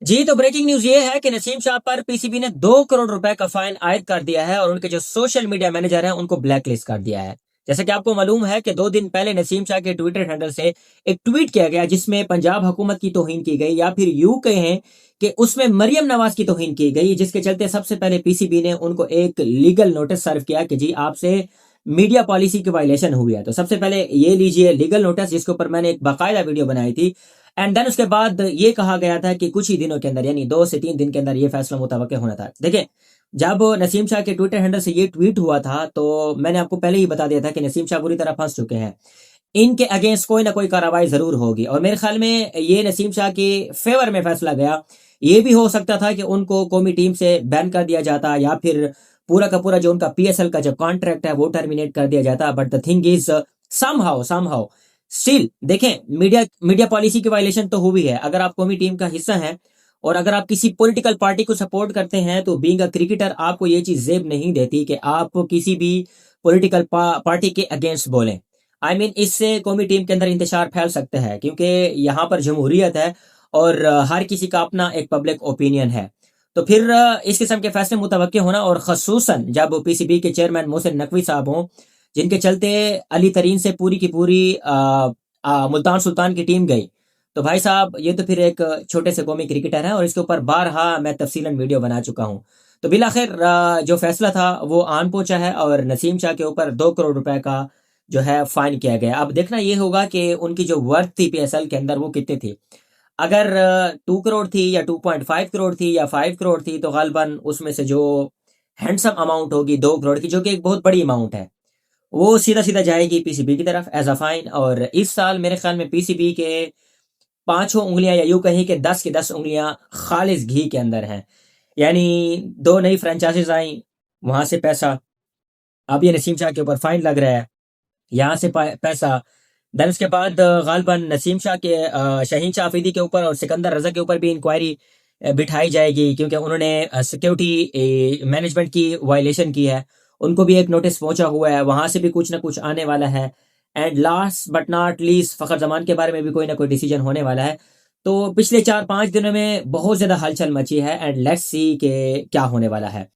जी, तो breaking news ये है कि नसीम शाह पर पीसीबी ने 2 करोड़ रुपए का फाइन आयद कर दिया है और उनके जो सोशल मीडिया मैनेजर हैं, उनको ब्लैकलिस्ट कर दिया है। जैसे कि आपको मालूम है कि 2 दिन पहले नसीम शाह के ट्विटर हैंडल से एक ट्वीट किया गया जिसमें पंजाब हुकूमत की तौहीन की गई या फिर यूँ कहें कि उसमें मरियम नवाज़ की तौहीन की गई, जिसके चलते सबसे पहले पीसीबी ने उनको एक लीगल नोटिस सर्व किया कि जी आपसे मीडिया पॉलिसी की वायलेशन हुई है। तो सबसे पहले ये लीजिए लीगल नोटिस, जिसके ऊपर मैंने एक बाकायदा वीडियो बनाई थी। एंड देन उसके बाद ये कहा गया था कि कुछ ही दिनों के अंदर यानी 2 से 3 दिन के अंदर ये फैसला मुतवक्के होना था। देखिए, जब नसीम शाह के ट्विटर हैंडल से ये ट्वीट हुआ था, तो मैंने आपको पहले ही बता दिया था कि नसीम शाह बुरी तरह फंस चुके हैं। इनके अगेंस्ट कोई ना कोई कार्रवाई ज़रूर होगी और मेरे ख्याल में ये नसीम शाह के फ़ेवर में फैसला गया। ये भी हो सकता था कि उनको कौमी टीम से बैन कर दिया जाता या फिर पूरा का पूरा जो उनका पीएसएल का जो कॉन्ट्रैक्ट है वो टर्मिनेट कर दिया जाता। But the thing is somehow somehow still देखें, मीडिया मीडिया पॉलिसी की वायलेशन तो हुई है। अगर आप कौमी टीम का हिस्सा हैं और अगर आप किसी पॉलिटिकल पार्टी को सपोर्ट करते हैं, तो बीइंग अ क्रिकेटर आपको ये चीज़ ज़ेब नहीं देती कि आप किसी भी पॉलिटिकल पार्टी के अगेंस्ट बोलें। आई मीन इससे कौमी टीम के अंदर इंतशार फैल सकते हैं क्योंकि यहाँ पर जमहूरियत है और हर किसी का अपना एक पब्लिक ओपिनियन है। तो फिर इस किस्म के फैसले मुतवक्के होना, और ख़ुसूसन जब पीसीबी के चेयरमैन मोहसिन नकवी साहब हों, जिनके चलते अली तरीन से पूरी की पूरी मुल्तान सुल्तान की टीम गई। तो भाई साहब ये तो फिर एक छोटे से कौमी क्रिकेटर हैं और इसके ऊपर बारहा मैं तफसीलन वीडियो बना चुका हूँ। तो बिलाखिर जो फैसला था वो आन पहुंचा है और नसीम शाह के ऊपर 2 करोड़ रुपए का जो है फाइन किया गया। अब देखना ये होगा कि उनकी जो वर्थ थी पीएसएल के अंदर वो कितनी थी। अगर 2 करोड़ थी या 2.5 करोड़ थी या 5 करोड़ थी, तो गालिबन उसमें से जो हैंडसम अमाउंट होगी 2 करोड़ की, जो कि एक बहुत बड़ी अमाउंट है, वो सीधा सीधा जाएगी पीसीबी की तरफ एज अ फाइन। और इस साल मेरे ख्याल में पीसीबी के पांचों उंगलियां या यूं कहीं कि 10 की 10 उंगलियां खालिस घी के अंदर हैं। यानी 2 नई फ्रेंचाइजीज आई, वहां से पैसा, अब ये नसीम शाह के ऊपर फाइन लग रहा है, यहाँ से पैसा। देन उसके बाद गालिबन नसीम शाह के शहीन शाह अफरीदी के ऊपर और सिकंदर रजा के ऊपर भी इंक्वायरी बिठाई जाएगी क्योंकि उन्होंने सिक्योरिटी मैनेजमेंट की वायलेशन की है। उनको भी एक नोटिस पहुंचा हुआ है, वहां से भी कुछ ना कुछ आने वाला है। And last but not least Fakhar Zaman के बारे में भी कोई ना कोई डिसीजन होने वाला है। तो पिछले 4-5 दिनों में बहुत ज्यादा हलचल मची है एंड लेट्स सी के क्या होने वाला है।